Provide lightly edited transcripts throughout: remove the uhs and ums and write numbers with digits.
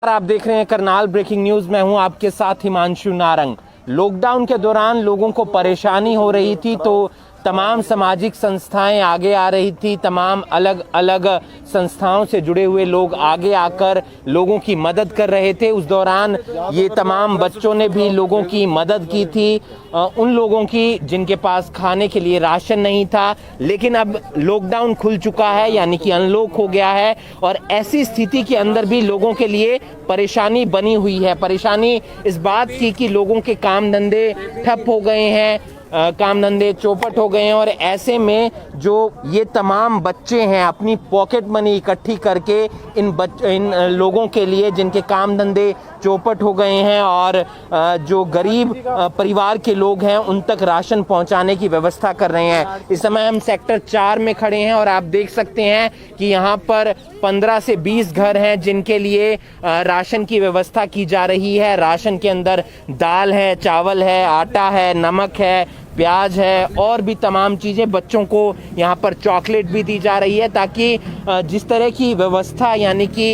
आप देख रहे हैं करनाल ब्रेकिंग न्यूज। मैं हूं आपके साथ हिमांशु नारंग। लॉकडाउन के दौरान लोगों को परेशानी हो रही थी तो तमाम सामाजिक संस्थाएं आगे आ रही थी। तमाम अलग अलग संस्थाओं से जुड़े हुए लोग आगे आकर लोगों की मदद कर रहे थे। उस दौरान ये तमाम बच्चों ने भी लोगों की मदद की थी, उन लोगों की जिनके पास खाने के लिए राशन नहीं था। लेकिन अब लॉकडाउन खुल चुका है, यानी कि अनलॉक हो गया है, और ऐसी स्थिति के अंदर भी लोगों के लिए परेशानी बनी हुई है। परेशानी इस बात की कि लोगों के काम धंधे ठप हो गए हैं, काम धंधे चौपट हो गए हैं, और ऐसे में जो ये तमाम बच्चे हैं अपनी पॉकेट मनी इकट्ठी करके इन लोगों के लिए जिनके काम धंधे चौपट हो गए हैं और जो गरीब परिवार के लोग हैं उन तक राशन पहुंचाने की व्यवस्था कर रहे हैं। इस समय हम सेक्टर 4 में खड़े हैं और आप देख सकते हैं कि यहाँ पर 15 से 20 घर हैं जिनके लिए राशन की व्यवस्था की जा रही है। राशन के अंदर दाल है, चावल है, आटा है, नमक है, प्याज है और भी तमाम चीज़ें। बच्चों को यहाँ पर चॉकलेट भी दी जा रही है ताकि जिस तरह की व्यवस्था यानी कि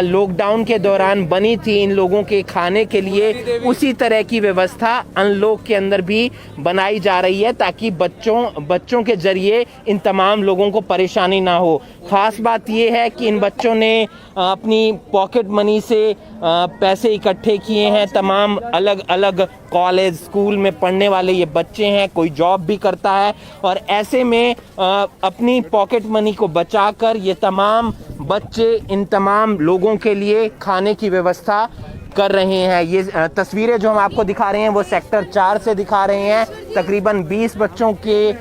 लॉकडाउन के दौरान बनी थी इन लोगों के खाने के लिए, उसी तरह की व्यवस्था अनलॉक के अंदर भी बनाई जा रही है ताकि बच्चों के जरिए इन तमाम लोगों को परेशानी ना हो। खास बात यह है कि इन बच्चों ने अपनी पॉकेट मनी से पैसे इकट्ठे किए हैं। तमाम अलग अलग कॉलेज स्कूल में पढ़ने वाले ये बच्चे हैं, कोई जॉब भी करता है, और ऐसे में अपनी पॉकेट मनी को बचाकर ये तमाम बच्चे इन तमाम लोगों के लिए खाने की व्यवस्था कर रहे हैं। ये तस्वीरें जो हम आपको दिखा रहे हैं वो सेक्टर 4 से दिखा रहे हैं। तकरीबन 20 बच्चों के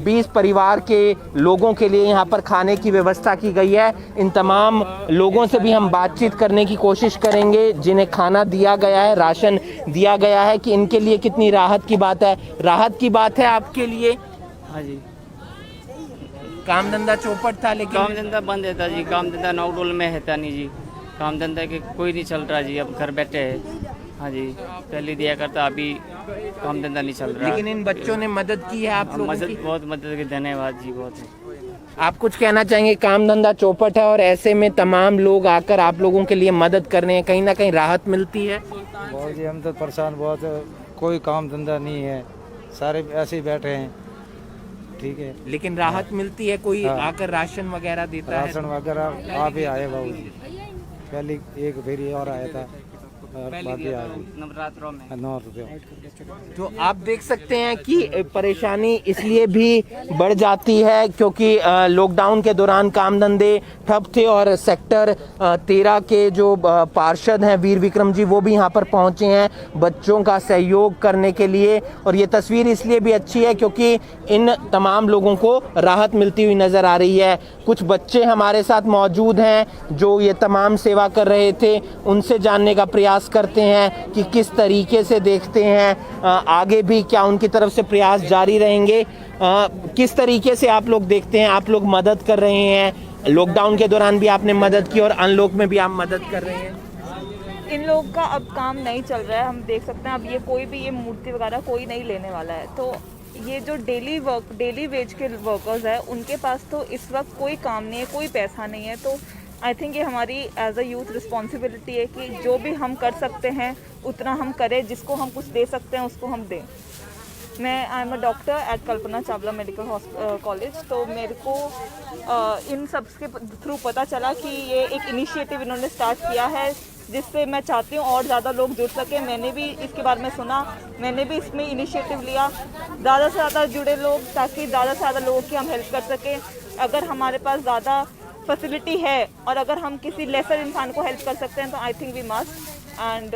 20 परिवार के लोगों के लिए यहाँ पर खाने की व्यवस्था की गई है। इन तमाम लोगों से भी हम बातचीत करने की कोशिश करेंगे जिन्हें खाना दिया गया है, राशन दिया गया है, कि इनके लिए कितनी राहत की बात है। राहत की बात है आपके लिए? हाँ जी, काम धंधा चौपट था लेकिन काम धंधा बंद है था जी। काम धंधा नॉकडाउन में है था नहीं जी। काम धंधा के कोई नहीं चल रहा जी, अब घर बैठे है। हाँ जी, पहले दिया करता, अभी काम धंधा नहीं चल रहा। लेकिन इन बच्चों ने मदद की है आप लोगों की? बहुत मदद की, धन्यवाद जी, बहुत। आप कुछ कहना चाहेंगे? काम धंधा चौपट है और ऐसे में तमाम लोग आकर आप लोगों के लिए मदद कर रहे हैं, कहीं ना कहीं राहत मिलती है? बहुत जी, हम तो परेशान बहुत, कोई काम धंधा नहीं है, सारे ऐसे ही बैठे हैं। ठीक है, लेकिन राहत मिलती है? कोई आकर राशन वगैरह देता है? राशन वगैरह आप ही आए बाबू जी, पहले एक फेरी और आया था, बाकी आ गई नवरात्रों में 9 रुपये। तो आप देख सकते हैं कि परेशानी इसलिए भी बढ़ जाती है क्योंकि लॉकडाउन के दौरान काम धंधे ठप थे, और सेक्टर 13 के जो पार्षद हैं वीर विक्रम जी, वो भी यहाँ पर पहुँचे हैं बच्चों का सहयोग करने के लिए। और ये तस्वीर इसलिए भी अच्छी है क्योंकि इन तमाम लोगों को राहत मिलती हुई नज़र आ रही है। कुछ बच्चे हमारे साथ मौजूद हैं जो ये तमाम सेवा कर रहे थे, उनसे जानने का प्रयास करते हैं कि किस तरीके से देखते हैं, आगे भी क्या उनकी तरफ से प्रयास जारी रहेंगे। किस तरीके से आप लोग देखते हैं? आप लोग मदद कर रहे हैं, लॉकडाउन के दौरान भी आपने मदद की और अनलॉक में भी आप मदद कर रहे हैं। इन लोग का अब काम नहीं चल रहा है, हम देख सकते हैं। अब ये कोई भी ये मूर्ति वगैरह कोई नहीं लेने वाला है, तो ये जो डेली वेज के वर्कर्स हैं उनके पास तो इस वक्त कोई काम नहीं है, कोई पैसा नहीं है। तो आई थिंक ये हमारी एज अ यूथ रिस्पॉन्सिबिलिटी है कि जो भी हम कर सकते हैं उतना हम करें, जिसको हम कुछ दे सकते हैं उसको हम दें। I am a doctor at Kalpana Chawla medical college, तो मेरे को इन सब के थ्रू पता चला कि ये एक इनिशिएटिव इन्होंने स्टार्ट किया है जिससे मैं चाहती हूँ और ज़्यादा लोग जुड़ सकें। मैंने भी इसके बारे में सुना, मैंने भी इसमें इनिशिएटिव लिया, ज़्यादा से ज़्यादा जुड़े लोग ताकि ज़्यादा से ज़्यादा लोगों की हम हेल्प कर सकें। अगर हमारे पास ज़्यादा फैसिलिटी है और अगर हम किसी लेसर इंसान को हेल्प कर सकते हैं तो I think we must. And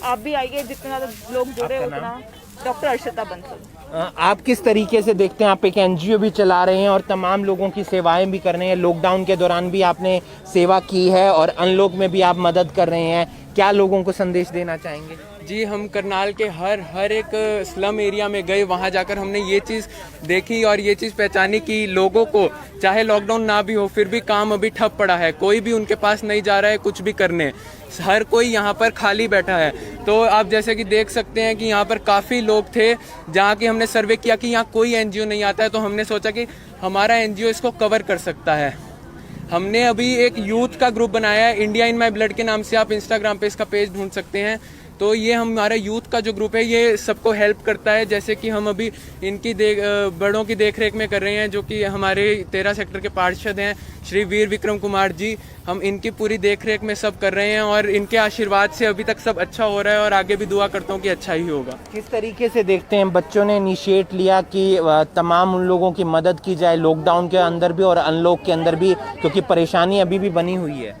आप भी आइए, जितने ज़्यादा लोग जुड़े उतना। डॉक्टर अर्शिता बंसल। आप किस तरीके से देखते हैं? आप एक एनजीओ भी चला रहे हैं और तमाम लोगों की सेवाएं भी कर रहे हैं। लॉकडाउन के दौरान भी आपने सेवा की है और अनलॉक में भी आप मदद कर रहे हैं। क्या लोगों को संदेश देना चाहेंगे? जी, हम करनाल के हर एक स्लम एरिया में गए, वहाँ जाकर हमने ये चीज़ देखी और ये चीज़ पहचानी कि लोगों को चाहे लॉकडाउन ना भी हो फिर भी काम अभी ठप पड़ा है, कोई भी उनके पास नहीं जा रहा है कुछ भी करने, हर कोई यहाँ पर खाली बैठा है। तो आप जैसे कि देख सकते हैं कि यहाँ पर काफ़ी लोग थे, जहाँ की हमने सर्वे किया कि यहाँ कोई एनजीओ नहीं आता है, तो हमने सोचा कि हमारा एनजीओ इसको कवर कर सकता है। हमने अभी एक यूथ का ग्रुप बनाया है, इंडिया इन माई ब्लड के नाम से। आप इंस्टाग्राम पे इसका पेज ढूंढ सकते हैं। तो ये हमारा यूथ का जो ग्रुप है ये सबको हेल्प करता है। जैसे कि हम अभी इनकी बड़ों की देखरेख में कर रहे हैं, जो कि हमारे 13 सेक्टर के पार्षद हैं श्री वीर विक्रम कुमार जी। हम इनकी पूरी देखरेख में सब कर रहे हैं और इनके आशीर्वाद से अभी तक सब अच्छा हो रहा है और आगे भी दुआ करता हूँ कि अच्छा ही होगा। किस तरीके से देखते हैं बच्चों ने इनिशिएट लिया कि तमाम उन लोगों की मदद की जाए लॉकडाउन के अंदर भी और अनलॉक के अंदर भी, क्योंकि परेशानी अभी भी बनी हुई है?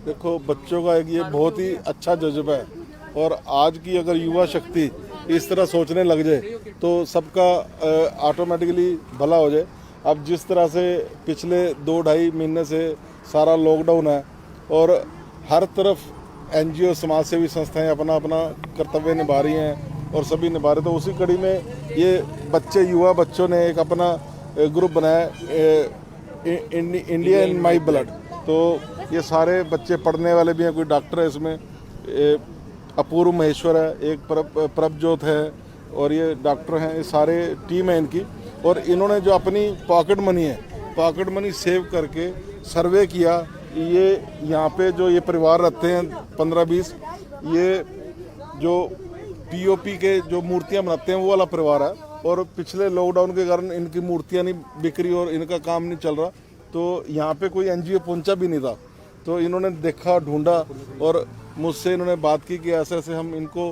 देखो, बच्चों का एक ये बहुत ही अच्छा जज्बा है और आज की अगर युवा शक्ति इस तरह सोचने लग जाए तो सबका ऑटोमेटिकली भला हो जाए। अब जिस तरह से पिछले 2-2.5 महीने से सारा लॉकडाउन है और हर तरफ एनजीओ समाज सेवी संस्थाएं अपना अपना कर्तव्य निभा रही हैं और सभी निभा रहे, तो उसी कड़ी में ये बच्चे युवा बच्चों ने एक अपना ग्रुप बनाया इंडिया इन माई ब्लड। तो ये सारे बच्चे पढ़ने वाले भी हैं, कोई डॉक्टर है इसमें, अपूर्व महेश्वर है, एक प्रभजोत है और ये डॉक्टर हैं, ये सारे टीम है इनकी। और इन्होंने जो अपनी पॉकेट मनी सेव करके सर्वे किया, ये यहाँ पे जो ये परिवार रहते हैं 15-20, ये जो पीओपी के जो मूर्तियाँ बनाते हैं वो वाला परिवार है। और पिछले लॉकडाउन के कारण इनकी मूर्तियाँ नहीं बिक रही और इनका काम नहीं चल रहा, तो यहाँ पे कोई एनजीओ पहुँचा भी नहीं था। तो इन्होंने देखा, ढूंढा और मुझसे इन्होंने बात की कि ऐसे ऐसे हम इनको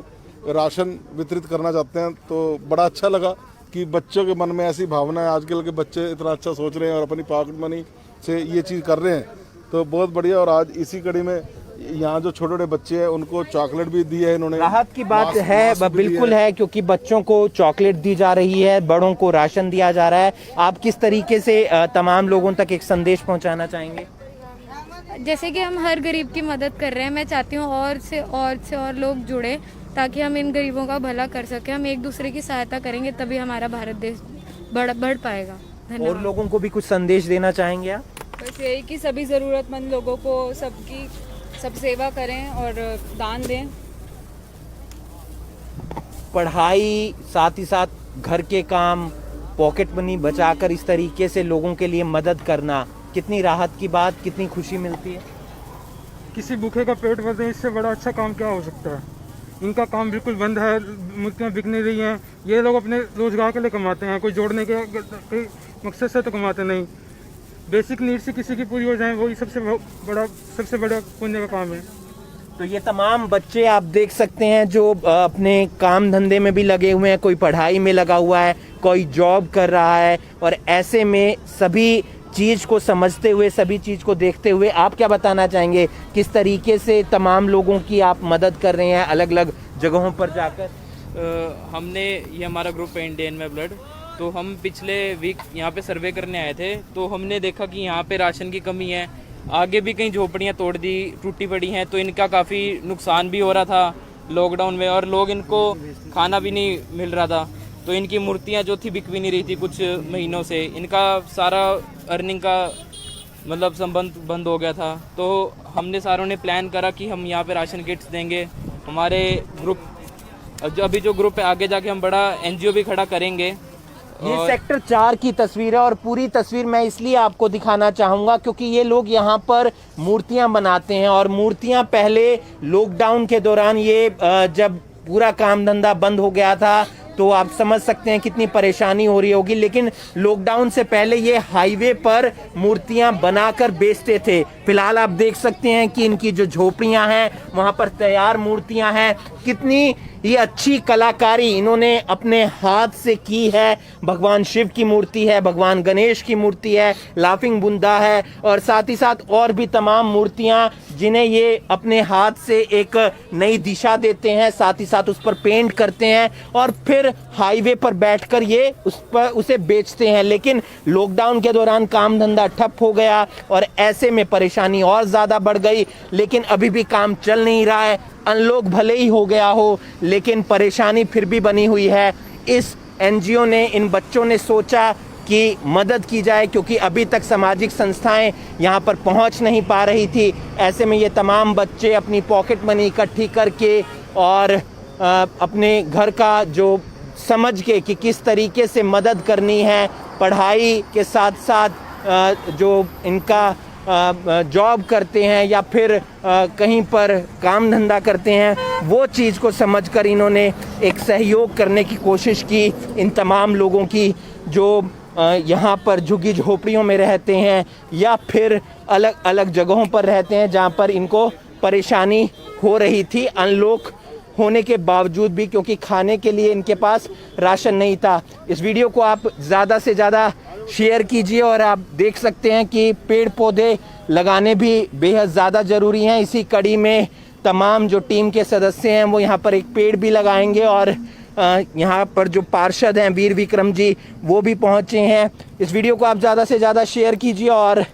राशन वितरित करना चाहते हैं। तो बड़ा अच्छा लगा कि बच्चों के मन में ऐसी भावना है, आजकल के बच्चे इतना अच्छा सोच रहे हैं और अपनी पॉकेट मनी से ये चीज़ कर रहे हैं, तो बहुत बढ़िया। और आज इसी कड़ी में यहाँ जो छोटे छोटे बच्चे हैं उनको चॉकलेट भी दी है इन्होंने। राहत की बात है, बिल्कुल है, क्योंकि बच्चों को चॉकलेट दी जा रही है, बड़ों को राशन दिया जा रहा है। आप किस तरीके से तमाम लोगों तक एक संदेश पहुँचाना चाहेंगे? जैसे कि हम हर गरीब की मदद कर रहे हैं, मैं चाहती हूँ और से और लोग जुड़े ताकि हम इन गरीबों का भला कर सकें। हम एक दूसरे की सहायता करेंगे तभी हमारा भारत देश बढ़ पाएगा। और लोगों को भी कुछ संदेश देना चाहेंगे आप? बस यही कि सभी ज़रूरतमंद लोगों को सब सेवा करें और दान दें। पढ़ाई, साथ ही साथ घर के काम, पॉकेट मनी बचाकर इस तरीके से लोगों के लिए मदद करना, कितनी राहत की बात, कितनी खुशी मिलती है। किसी भूखे का पेट भरने इससे बड़ा अच्छा काम क्या हो सकता है। इनका काम बिल्कुल बंद है, मूर्तियाँ बिक नहीं रही हैं। ये लोग अपने रोजगार के लिए कमाते हैं, कोई जोड़ने के मकसद से तो कमाते नहीं। बेसिक नीड्स किसी की पूरी हो जाए वही सबसे बड़ा पुण्य का काम है। तो ये तमाम बच्चे आप देख सकते हैं जो अपने काम धंधे में भी लगे हुए हैं, कोई पढ़ाई में लगा हुआ है, कोई जॉब कर रहा है, और ऐसे में सभी चीज़ को समझते हुए, सभी चीज़ को देखते हुए आप क्या बताना चाहेंगे, किस तरीके से तमाम लोगों की आप मदद कर रहे हैं अलग अलग जगहों पर जाकर? हमने ये हमारा ग्रुप है इंडियन में ब्लड, तो हम पिछले वीक यहाँ पे सर्वे करने आए थे, तो हमने देखा कि यहाँ पे राशन की कमी है। आगे भी कई झोपड़ियाँ टूटी पड़ी हैं, तो इनका काफ़ी नुकसान भी हो रहा था लॉकडाउन में और लोग इनको खाना भी नहीं मिल रहा था। तो इनकी मूर्तियाँ जो थी बिक भी नहीं रही थी कुछ महीनों से। इनका सारा अर्निंग का मतलब संबंध बंद हो गया था। तो हमने सारों ने प्लान करा कि हम यहाँ पे राशन किट्स देंगे। हमारे ग्रुप अभी जो ग्रुप है आगे जाके हम बड़ा एनजीओ भी खड़ा करेंगे। ये सेक्टर 4 की तस्वीर है और पूरी तस्वीर मैं इसलिए आपको दिखाना चाहूँगा क्योंकि ये लोग यहाँ पर मूर्तियाँ बनाते हैं और मूर्तियाँ पहले लॉकडाउन के दौरान ये जब पूरा काम धंधा बंद हो गया था तो आप समझ सकते हैं कितनी परेशानी हो रही होगी, लेकिन लॉकडाउन से पहले ये हाईवे पर मूर्तियां बनाकर बेचते थे। फिलहाल आप देख सकते हैं कि इनकी जो झोपड़ियां हैं वहां पर तैयार मूर्तियां हैं। कितनी ये अच्छी कलाकारी इन्होंने अपने हाथ से की है। भगवान शिव की मूर्ति है, भगवान गणेश की मूर्ति है, लाफिंग बुंदा है और साथ ही साथ और भी तमाम मूर्तियां जिन्हें ये अपने हाथ से एक नई दिशा देते हैं, साथ ही साथ उस पर पेंट करते हैं और फिर हाईवे पर बैठकर ये उसे बेचते हैं। लेकिन लॉकडाउन के दौरान काम धंधा ठप हो गया और ऐसे में परेशानी और ज़्यादा बढ़ गई, लेकिन अभी भी काम चल नहीं रहा है। अनलॉक भले ही हो गया हो लेकिन परेशानी फिर भी बनी हुई है। इस एनजीओ ने, इन बच्चों ने सोचा कि मदद की जाए क्योंकि अभी तक सामाजिक संस्थाएं यहाँ पर पहुँच नहीं पा रही थी। ऐसे में ये तमाम बच्चे अपनी पॉकेट मनी इकट्ठी करके और अपने घर का जो समझ के कि किस तरीके से मदद करनी है, पढ़ाई के साथ साथ जो इनका जॉब करते हैं या फिर कहीं पर काम धंधा करते हैं, वो चीज़ को समझकर इन्होंने एक सहयोग करने की कोशिश की इन तमाम लोगों की जो यहाँ पर झुग्गी झोपड़ियों में रहते हैं या फिर अलग अलग जगहों पर रहते हैं जहाँ पर इनको परेशानी हो रही थी अनलॉक होने के बावजूद भी, क्योंकि खाने के लिए इनके पास राशन नहीं था। इस वीडियो को आप ज़्यादा से ज़्यादा शेयर कीजिए और आप देख सकते हैं कि पेड़ पौधे लगाने भी बेहद ज़्यादा ज़रूरी हैं। इसी कड़ी में तमाम जो टीम के सदस्य हैं वो यहाँ पर एक पेड़ भी लगाएंगे और यहाँ पर जो पार्षद हैं वीर विक्रम जी वो भी पहुँचे हैं। इस वीडियो को आप ज़्यादा से ज़्यादा शेयर कीजिए और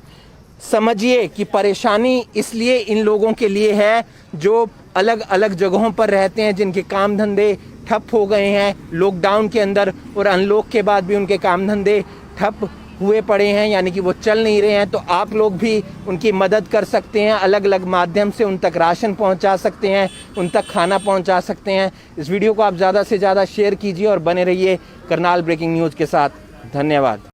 समझिए कि परेशानी इसलिए इन लोगों के लिए है जो अलग अलग जगहों पर रहते हैं, जिनके काम धंधे ठप हो गए हैं लॉकडाउन के अंदर और अनलॉक के बाद भी उनके काम धंधे ठप हुए पड़े हैं, यानी कि वो चल नहीं रहे हैं। तो आप लोग भी उनकी मदद कर सकते हैं, अलग अलग माध्यम से उन तक राशन पहुंचा सकते हैं, उन तक खाना पहुंचा सकते हैं। इस वीडियो को आप ज़्यादा से ज़्यादा शेयर कीजिए और बने रहिए करनाल ब्रेकिंग न्यूज़ के साथ। धन्यवाद।